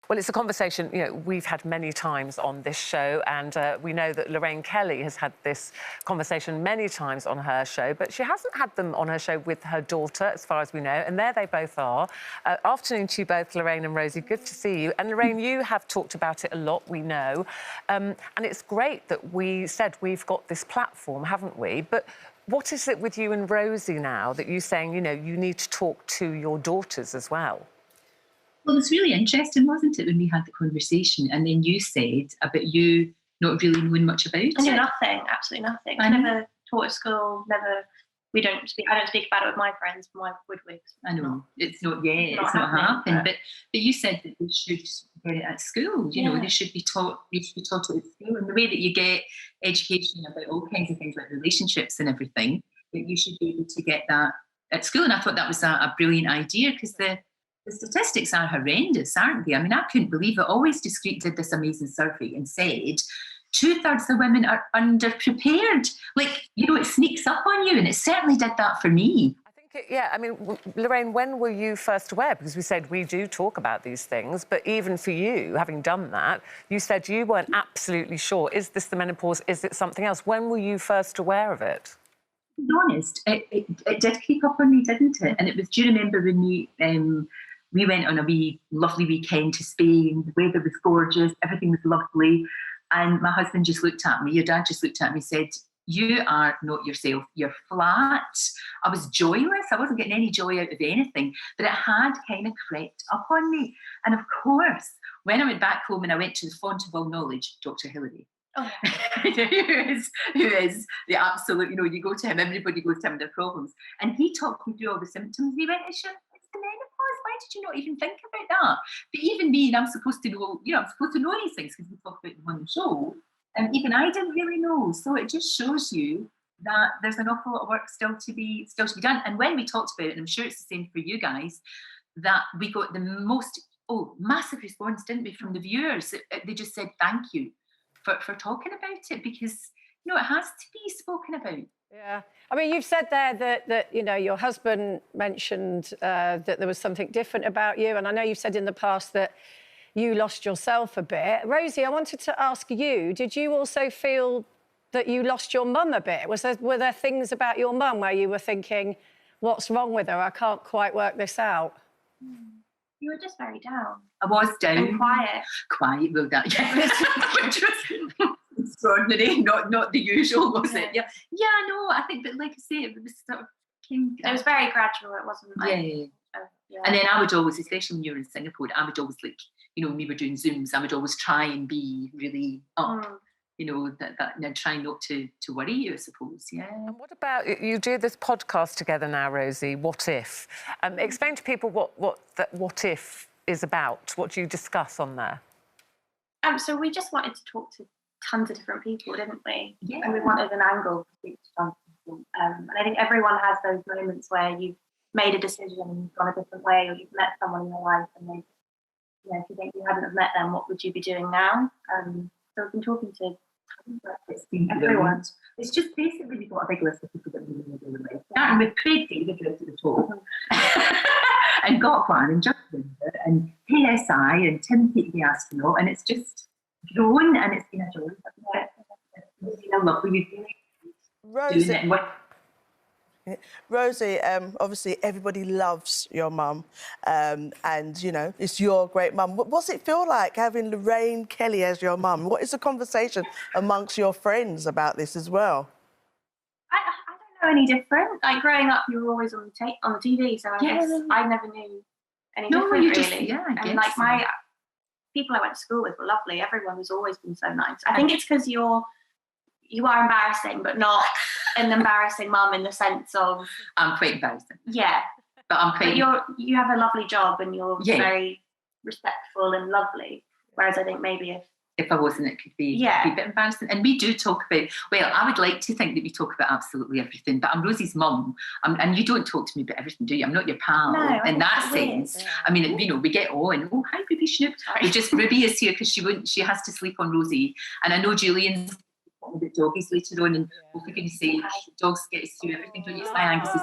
Well, it's a conversation, we've had many times on this show, and we know that Lorraine Kelly has had this conversation many times on her show, but she hasn't had them on her show with her daughter, as far as we know, and there they both are. Afternoon to you both, Lorraine and Rosie. Good to see you. And Lorraine, you have talked about it a lot, we know, and it's great that we said we've got this platform, haven't we? But what is it with you and Rosie now that you're saying, you need to talk to your daughters as well? Well, it was really interesting, wasn't it, when we had the conversation, and then you said about you not really knowing much about it. I knew nothing, absolutely nothing. I never taught at school, I don't speak about it with my friends, my woodwigs. I know, it's not happened. But you said that they should get it at school, they should be taught it at school. And the way that you get education about all kinds of things like relationships and everything, that you should be able to get that at school. And I thought that was a brilliant idea, because the statistics are horrendous, aren't they? I mean, I couldn't believe it. Always Discreet did this amazing survey and said 2/3 of women are underprepared. It sneaks up on you, and it certainly did that for me. Lorraine, when were you first aware? Because we said we do talk about these things, but even for you, having done that, you said you weren't absolutely sure. Is this the menopause? Is it something else? When were you first aware of it? To be honest, it did creep up on me, didn't it? And it was, do you remember when we went on a wee lovely weekend to Spain? The weather was gorgeous, everything was lovely. And my husband just looked at me, your dad just looked at me and said, "You are not yourself, you're flat." I was joyless, I wasn't getting any joy out of anything, but it had kind of crept up on me. And of course, when I went back home and I went to the font of all knowledge, Dr. Hillary, who is the absolute, you go to him, everybody goes to him with their problems. And he talked me through all the symptoms. He went, "It's the menopause. Why did you not even think about that?" But even me, and I'm supposed to know, I'm supposed to know these things because we talk about them on the show. And even I didn't really know. So it just shows you that there's an awful lot of work still to be done. And when we talked about it, and I'm sure it's the same for you guys, that we got the most massive response, didn't we, from the viewers? They just said thank you for talking about it, because it has to be spoken about. Yeah, I mean, you've said there that your husband mentioned that there was something different about you, and I know you've said in the past that you lost yourself a bit. Rosie, I wanted to ask you, did you also feel that you lost your mum a bit? Were there things about your mum where you were thinking, what's wrong with her? I can't quite work this out. You were just very down. I was down. And quiet. Quiet, well, that, which was extraordinary, not the usual, was it? Yeah, no, I think, but like I say, it was sort of it was very gradual, it wasn't like... Yeah. And then I would always, especially when you were in Singapore, I would always, when we were doing Zooms, I would always try and be really up, and try not to worry you, I suppose, yeah. And what about, you do this podcast together now, Rosie, What If? Explain to people what that What If is about. What do you discuss on there? So we just wanted to talk to tons of different people, didn't we? Yeah. And we wanted an angle to speak to tons of people. And I think everyone has those moments where you've made a decision and you've gone a different way, or you've met someone in your life and they, if you think you hadn't have met them, what would you be doing now? So we've been talking to everyone. It's just basically we've got a big list of people that we want to do with. Starting with Craig David right at the top, and Got One, and Justin, and PSI, and Tim Peake the astronaut, and it's just grown, and it's been a joy. It's been a lovely Rosie. Rosie, obviously everybody loves your mum, and it's your great mum. What's it feel like having Lorraine Kelly as your mum? What is the conversation amongst your friends about this as well? I don't know any different. Like growing up, you were always on the TV, so I guess I never knew any different really. And like my people I went to school with were lovely. Everyone has always been so nice. I think it's because you are embarrassing, but not an embarrassing mum in the sense of... I'm quite embarrassing. Yeah. But I'm quite... But you have a lovely job and you're very respectful and lovely. Whereas I think maybe if I wasn't, it could be a bit embarrassing. And we do talk about... Well, I would like to think that we talk about absolutely everything, but I'm Rosie's mum, and you don't talk to me about everything, do you? I'm not your pal. No, in that sense. Yeah. I mean, we get on. Oh, hi, Ruby Snoop. Ruby is here because she has to sleep on Rosie. And I know Julian's talking about doggies later on, and what we're going to say, dogs get us through everything, don't you? It's my Angus's.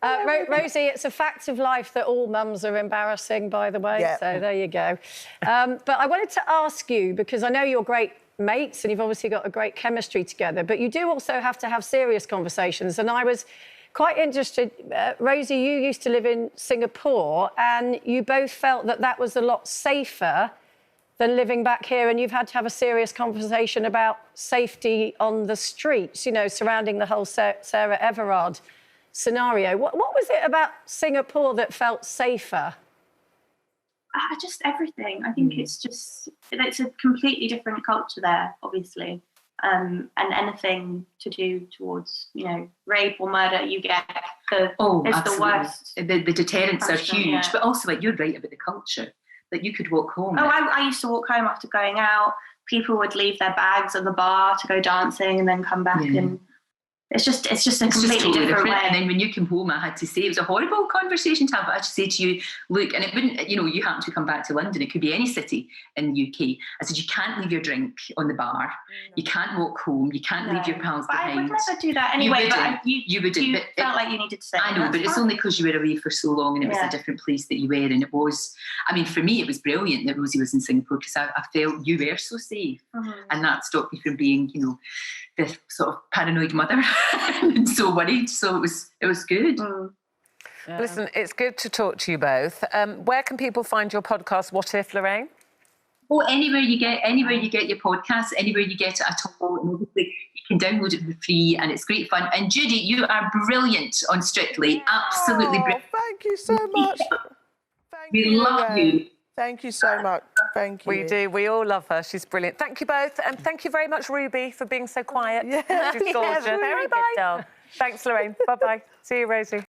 Rosie, it's a fact of life that all mums are embarrassing, by the way, so there you go. But I wanted to ask you, because I know you're great mates and you've obviously got a great chemistry together, but you do also have to have serious conversations. And I was quite interested, Rosie, you used to live in Singapore and you both felt that that was a lot safer than living back here, and you've had to have a serious conversation about safety on the streets, you know, surrounding the whole Sarah Everard scenario. What was it about Singapore that felt safer? Just everything. I think it's a completely different culture there, obviously. And anything to do towards, you know, rape or murder, you get the worst. The deterrents are huge, but also, like, you're right about the culture. That you could walk home. I used to walk home after going out. People would leave their bags at the bar to go dancing and then come back, and it's just a completely different way. And then when you came home, I had to say, it was a horrible conversation to have, but I had to say to you, look, and it wouldn't, you know, you happen to come back to London, it could be any city in the UK. I said, you can't leave your drink on the bar, you can't walk home, you can't leave your pals behind. I would never do that anyway, you wouldn't. You felt like you needed to say I know, but it's only because you were away for so long and it was a different place that you were, and it was, I mean, for me, it was brilliant that Rosie was in Singapore because I felt you were so safe, and that stopped me from being, you know, this sort of paranoid mother and so worried. So it was good. Listen, it's good to talk to you both. Where can people find your podcast, What If, Lorraine? Oh, anywhere you get your podcast, anywhere you get it at all. And obviously you can download it for free and it's great fun. And Judy, you are brilliant on Strictly. Absolutely brilliant. Thank you so much. We love you. Thank you so much. Thank you. We do. We all love her. She's brilliant. Thank you both. And thank you very much, Ruby, for being so quiet. Yeah. She's gorgeous. Very good girl. Thanks, Lorraine. Bye-bye. See you, Rosie.